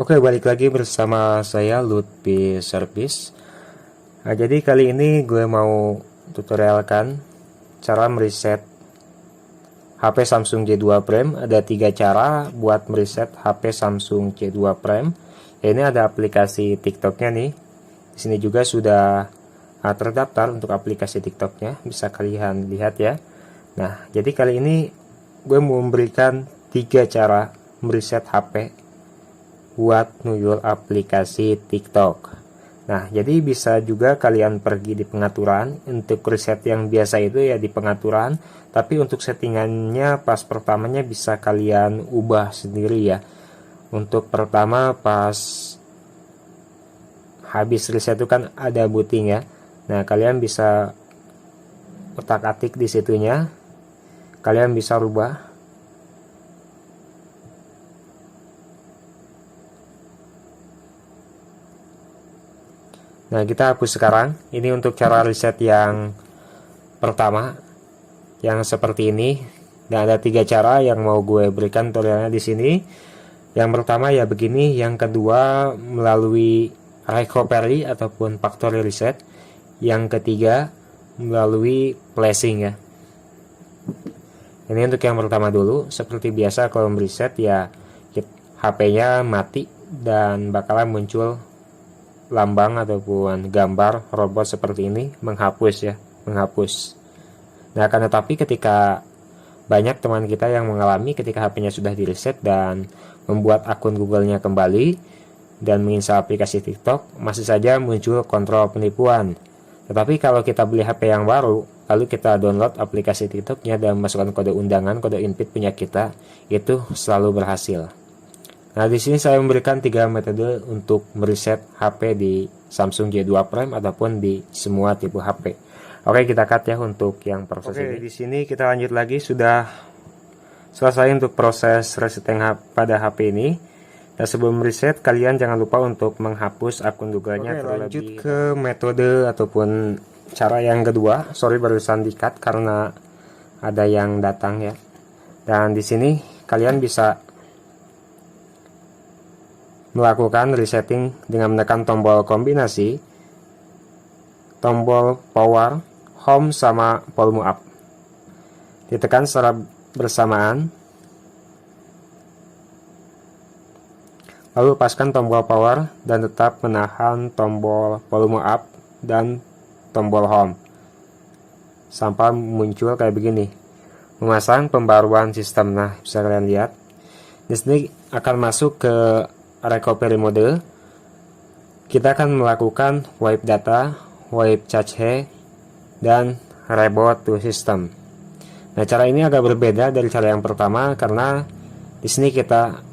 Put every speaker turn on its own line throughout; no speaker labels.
Oke, balik lagi bersama saya Lutfi Service. Nah, jadi kali ini gue mau tutorialkan cara mereset HP Samsung J2 Prime. Ada 3 cara buat mereset HP Samsung J2 Prime. Ya, ini ada aplikasi TikToknya nih. Di sini juga sudah terdaftar untuk aplikasi TikToknya. Bisa kalian lihat ya. Nah, jadi kali ini gue mau memberikan 3 cara mereset HP buat nuyul aplikasi TikTok. Nah, jadi bisa juga kalian pergi di pengaturan. Untuk reset yang biasa itu ya di pengaturan, tapi untuk settingannya pas pertamanya bisa kalian ubah sendiri ya. Untuk pertama pas habis reset itu kan ada booting ya. Nah, kalian bisa otak-atik di situnya. Kalian bisa rubah. Nah, kita hapus sekarang. Ini untuk cara reset yang pertama, yang seperti ini. Dan ada 3 cara yang mau gue berikan tutorialnya di sini. Yang pertama ya begini, yang kedua melalui recovery ataupun factory reset. Yang ketiga melalui flashing ya. Ini untuk yang pertama dulu. Seperti biasa kalau mereset ya HP-nya mati dan bakalan muncul lambang ataupun gambar robot seperti ini menghapus ya, menghapus. Nah, akan tetapi ketika banyak teman kita yang mengalami ketika HP-nya sudah di-reset dan membuat akun Google-nya kembali dan menginstal aplikasi TikTok, masih saja muncul kontrol penipuan. Tetapi kalau kita beli HP yang baru, lalu kita download aplikasi TikTok-nya dan masukkan kode undangan, kode invite punya kita, itu selalu berhasil. Nah, di sini saya memberikan 3 metode untuk mereset HP di Samsung J2 Prime ataupun di semua tipe HP. Oke, kita cut ya untuk yang proses ini. Di sini kita lanjut lagi, sudah selesai untuk proses resetting pada HP ini. Dan sebelum reset, kalian jangan lupa untuk menghapus akun Google-nya. Oke, lanjut ke metode ataupun cara yang kedua. Sorry barusan di-cut karena ada yang datang ya. Dan di sini kalian bisa melakukan resetting dengan menekan tombol kombinasi, tombol power, home, sama volume up. Ditekan secara bersamaan. Lalu lepaskan tombol power dan tetap menahan tombol volume up dan tombol home sampai muncul kayak begini. Memasang pembaruan sistem. Nah, bisa kalian lihat. Di sini akan masuk ke recovery mode. Kita akan melakukan wipe data, wipe cache, dan reboot to system. Nah, cara ini agak berbeda dari cara yang pertama karena di sini kita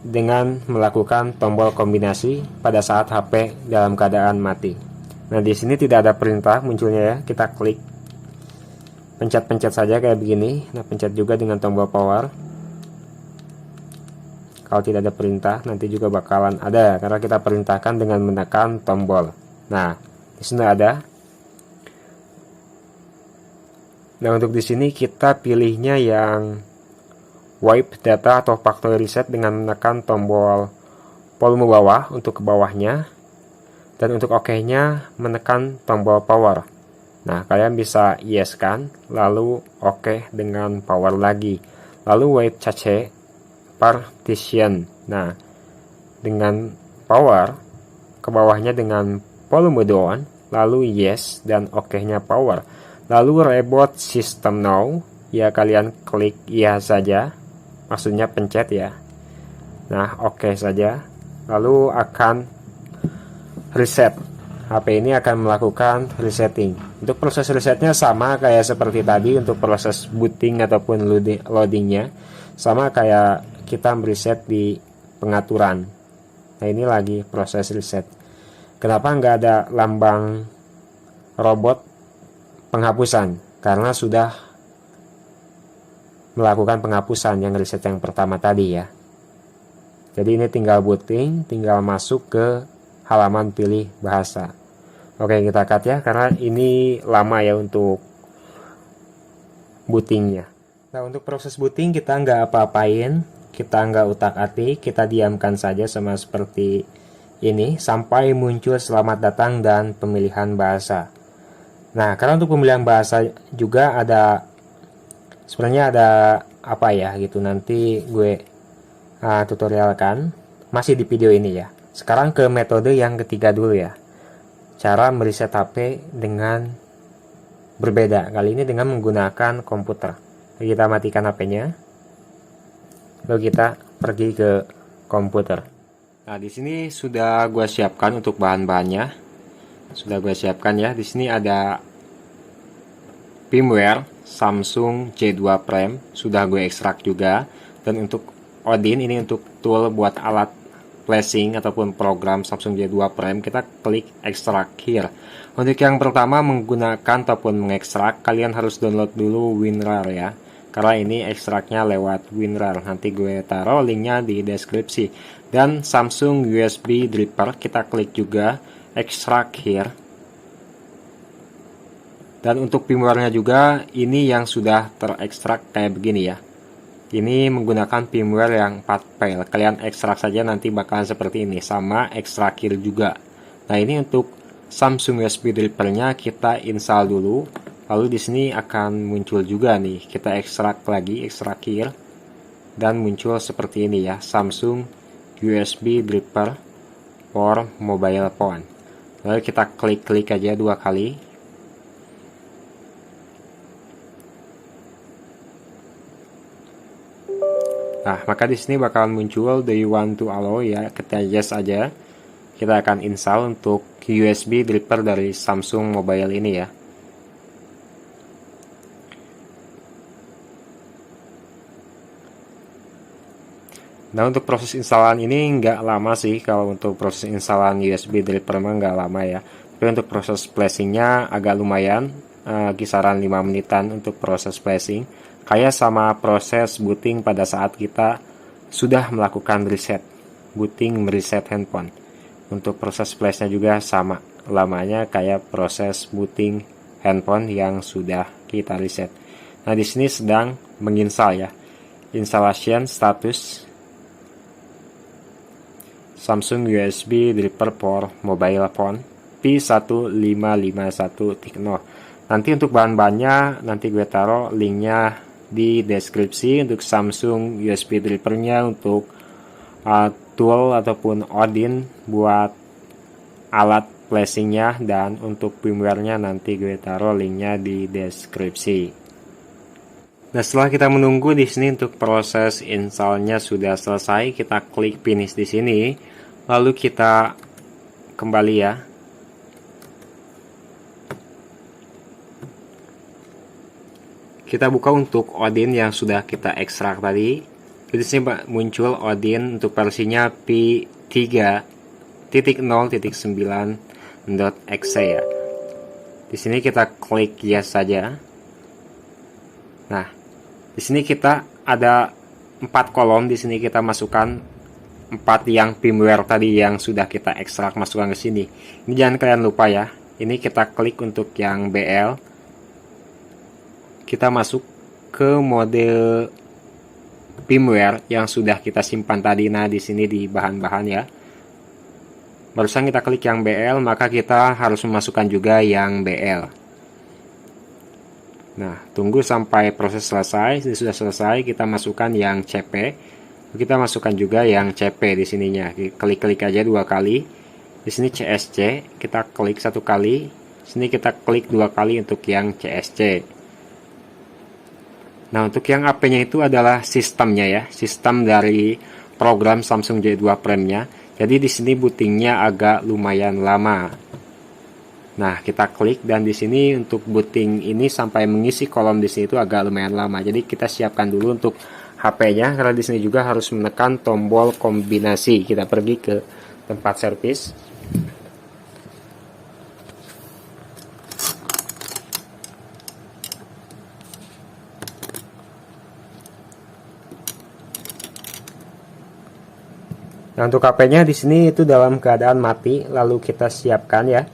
dengan melakukan tombol kombinasi pada saat HP dalam keadaan mati. Nah, di sini tidak ada perintah munculnya ya. Kita klik, pencet-pencet saja kayak begini. Nah, pencet juga dengan tombol power. Kalau tidak ada perintah, nanti juga bakalan ada karena kita perintahkan dengan menekan tombol. Nah, di sini ada. Nah, untuk di sini kita pilihnya yang wipe data atau factory reset dengan menekan tombol volume bawah untuk ke bawahnya, dan untuk OK-nya menekan tombol power. Nah, kalian bisa yes kan, lalu OK dengan power lagi, lalu wipe cache partition. Nah, dengan power ke bawahnya dengan volume down, lalu yes dan OK-nya power. Lalu reboot system now, ya kalian klik iya saja, maksudnya pencet ya. Nah, OK saja. Lalu akan reset. HP ini akan melakukan resetting. Untuk proses resetnya sama kayak seperti tadi untuk proses booting ataupun loadingnya, sama kayak kita mereset di pengaturan. Nah, ini lagi proses reset. Kenapa nggak ada lambang robot penghapusan? Karena sudah melakukan penghapusan yang reset yang pertama tadi ya. Jadi ini tinggal booting, tinggal masuk ke halaman pilih bahasa. Oke, kita cut ya karena ini lama ya untuk bootingnya. Nah, untuk proses booting kita nggak apa-apain. kita nggak utak-atik, kita diamkan saja sama seperti ini sampai muncul selamat datang dan pemilihan bahasa. Nah, karena untuk pemilihan bahasa juga ada, sebenarnya ada apa ya gitu, nanti gue tutorialkan masih di video ini ya. Sekarang ke metode yang ketiga dulu ya, cara mereset HP dengan berbeda, kali ini dengan menggunakan komputer. Kita matikan HP-nya, lalu kita pergi ke komputer. Nah, di sini sudah gue siapkan untuk bahan-bahannya. Sudah gue siapkan ya. Di sini ada firmware Samsung J2 Prime, sudah gue ekstrak juga. Dan untuk Odin, ini untuk tool buat alat flashing ataupun program Samsung J2 Prime, kita klik ekstrak here. Untuk yang pertama menggunakan ataupun mengekstrak, kalian harus download dulu WinRAR ya. Karena ini ekstraknya lewat WinRAR. Nanti gue taruh linknya di deskripsi. Dan Samsung USB Dripper, kita klik juga ekstrak here. Dan untuk firmware-nya juga ini yang sudah terekstrak kayak begini ya. Ini menggunakan firmware yang 4 file. Kalian ekstrak saja nanti bakalan seperti ini, sama ekstrak here juga. Nah, ini untuk Samsung USB Dripper-nya kita install dulu. Lalu di sini akan muncul juga nih. Kita ekstrak lagi, ekstrak here. Dan muncul seperti ini ya, Samsung USB Dripper for mobile phone. Lalu kita klik-klik aja 2 kali. Nah, maka di sini bakalan muncul do you want to allow ya, kita yes aja. Kita akan install untuk USB Dripper dari Samsung Mobile ini ya. Nah, untuk proses instalan ini nggak lama sih. Kalau untuk proses instalan USB Dripper memang nggak lama ya. Tapi untuk proses flashingnya agak lumayan, kisaran 5 menitan untuk proses flashing. Kayak sama proses booting pada saat kita sudah melakukan reset, booting mereset handphone. Untuk proses flashnya juga sama lamanya kayak proses booting handphone yang sudah kita reset. Nah, di sini sedang menginstal ya. Installation status Samsung USB Dripper for mobile phone P1551.0. Nanti untuk bahan-bahannya nanti gue taruh linknya di deskripsi. Untuk Samsung USB Dripper-nya, untuk tool ataupun Odin buat alat flashing-nya, dan untuk firmware-nya nanti gue taruh linknya di deskripsi. Nah, setelah kita menunggu di sini untuk proses installnya sudah selesai, kita klik finish di sini, lalu kita kembali ya. Kita buka untuk Odin yang sudah kita ekstrak tadi. Di sini muncul Odin untuk versinya P3.0.9.exe ya. Di sini kita klik yes saja. Nah, di sini kita ada 4 kolom. Di sini kita masukkan 4 yang firmware tadi yang sudah kita ekstrak, masukkan ke sini. Ini jangan kalian lupa ya. Ini kita klik untuk yang BL. Kita masuk ke model firmware yang sudah kita simpan tadi. Nah, di sini di bahan-bahan ya. Barusan kita klik yang BL, maka kita harus memasukkan juga yang BL. Nah, tunggu sampai proses selesai. Ini sudah selesai, kita masukkan yang CP. Kita masukkan juga yang CP di sininya. Klik-klik aja 2 kali. Di sini CSC, kita klik 1 kali. Sini kita klik 2 kali untuk yang CSC. Nah, untuk yang AP-nya itu adalah sistemnya ya, sistem dari program Samsung J2 Prime-nya. Jadi di sini bootingnya agak lumayan lama. Nah, kita klik, dan di sini untuk booting ini sampai mengisi kolom di sini itu agak lumayan lama. Jadi kita siapkan dulu untuk HP-nya, karena di sini juga harus menekan tombol kombinasi. Kita pergi ke tempat servis. Nah, untuk HP-nya di sini itu dalam keadaan mati, lalu kita siapkan ya.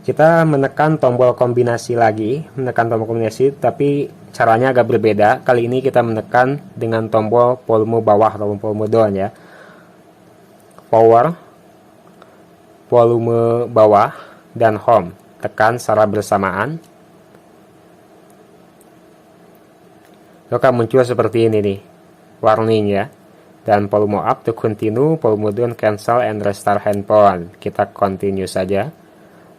kita menekan tombol kombinasi lagi, tapi caranya agak berbeda. Kali ini kita menekan dengan tombol volume bawah atau volume down ya. Power, volume bawah, dan home. Tekan secara bersamaan. Maka muncul seperti ini nih, warning ya. Dan volume up to continue, volume down cancel and restart handphone. Kita continue saja.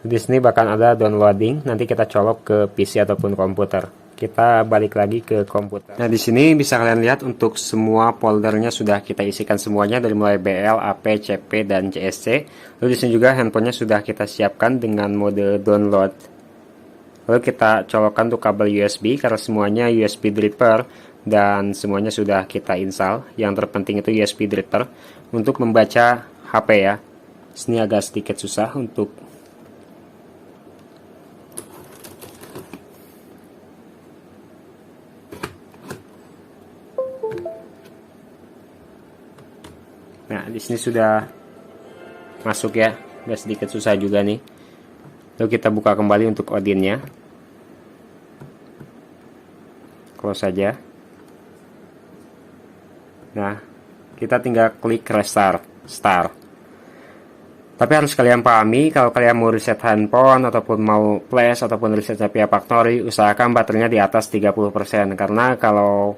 Di sini bahkan ada downloading, nanti kita colok ke PC ataupun komputer. Kita balik lagi ke komputer. Nah, di sini bisa kalian lihat untuk semua foldernya sudah kita isikan semuanya dari mulai BL, AP, CP, dan CSC. Lalu di sini juga handphonenya sudah kita siapkan dengan mode download. Lalu kita colokkan untuk kabel USB karena semuanya USB dripper dan semuanya sudah kita install. Yang terpenting itu USB dripper untuk membaca HP ya. Ini agak sedikit susah untuk Nah, di sini sudah masuk ya. Agak sedikit susah juga nih. Lalu kita buka kembali untuk Odinnya. Close saja. Nah, kita tinggal klik restart, start. Tapi harus kalian pahami, kalau kalian mau reset handphone ataupun mau flash ataupun reset via factory, usahakan baterainya di atas 30%. Karena kalau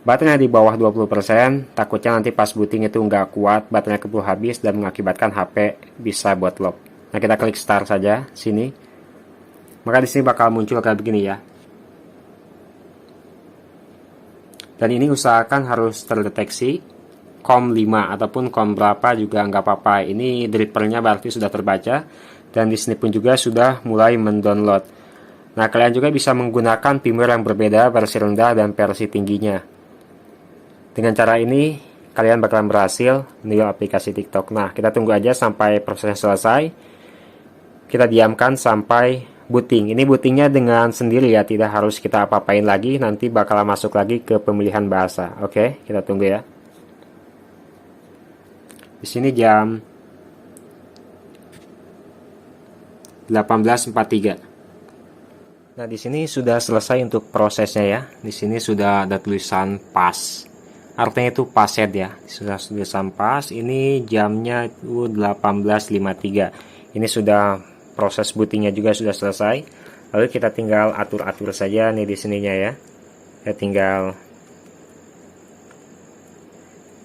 baterainya di bawah 20%, takutnya nanti pas booting itu nggak kuat, baterainya keburu habis dan mengakibatkan HP bisa buat lock. Nah, kita klik start saja sini. Maka di sini bakal muncul kayak begini ya. Dan ini usahakan harus terdeteksi COM 5 ataupun COM berapa juga nggak apa-apa. Ini drippernya berarti sudah terbaca dan di sini pun juga sudah mulai mendownload. Nah, kalian juga bisa menggunakan firmware yang berbeda, versi rendah dan versi tingginya. Dengan cara ini kalian bakalan berhasil menilai aplikasi TikTok. Nah, kita tunggu aja sampai prosesnya selesai. Kita diamkan sampai booting. Ini bootingnya dengan sendiri ya, tidak harus kita apa-apain lagi. Nanti bakalan masuk lagi ke pemilihan bahasa. Oke, kita tunggu ya. Di sini jam 18.43. Nah, di sini sudah selesai untuk prosesnya ya. Di sini sudah ada tulisan pass. Artinya itu passet ya. Sudah tulisan pass. Ini jamnya itu 18.53. Ini sudah proses bootingnya juga sudah selesai. Lalu kita tinggal atur-atur saja nih di sininya ya. Kita tinggal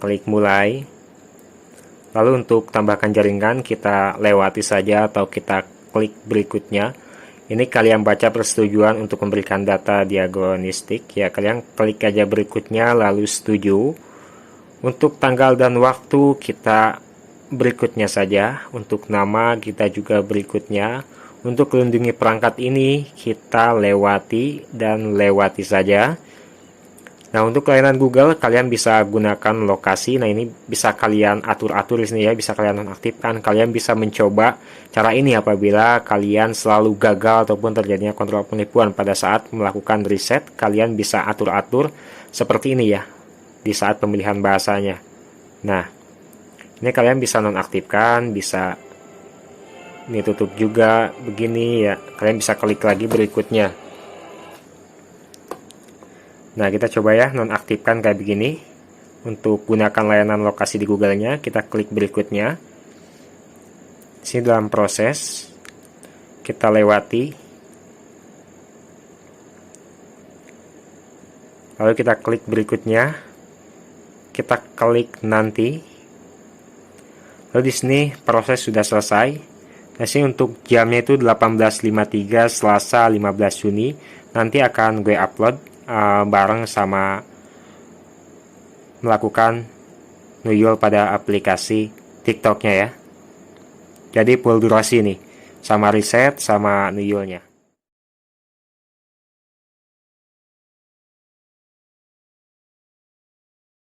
klik mulai. Lalu untuk tambahkan jaringan kita lewati saja atau kita klik berikutnya. Ini kalian baca persetujuan untuk memberikan data diagnostik ya. Kalian klik aja berikutnya lalu setuju. Untuk tanggal dan waktu kita berikutnya saja. Untuk nama kita juga berikutnya. Untuk melindungi perangkat ini kita lewati dan lewati saja. Nah, untuk layanan Google kalian bisa gunakan lokasi. Nah, ini bisa kalian atur-atur di sini ya, bisa kalian nonaktifkan. Kalian bisa mencoba cara ini apabila kalian selalu gagal ataupun terjadinya kontrol penipuan pada saat melakukan riset. Kalian bisa atur-atur seperti ini ya di saat pemilihan bahasanya. Nah, ini kalian bisa nonaktifkan, bisa ini tutup juga begini ya. Kalian bisa klik lagi berikutnya. Nah, kita coba ya nonaktifkan kayak begini. Untuk gunakan layanan lokasi di Google-nya, kita klik berikutnya. Sini dalam proses, kita lewati. Lalu kita klik berikutnya. Kita klik nanti. Lalu di sini proses sudah selesai. Nah, sini untuk jamnya itu 18.53 Selasa 15 Juni. Nanti akan gue upload bareng sama melakukan nuyul pada aplikasi TikToknya ya. Jadi full durasi nih sama riset sama nuyulnya.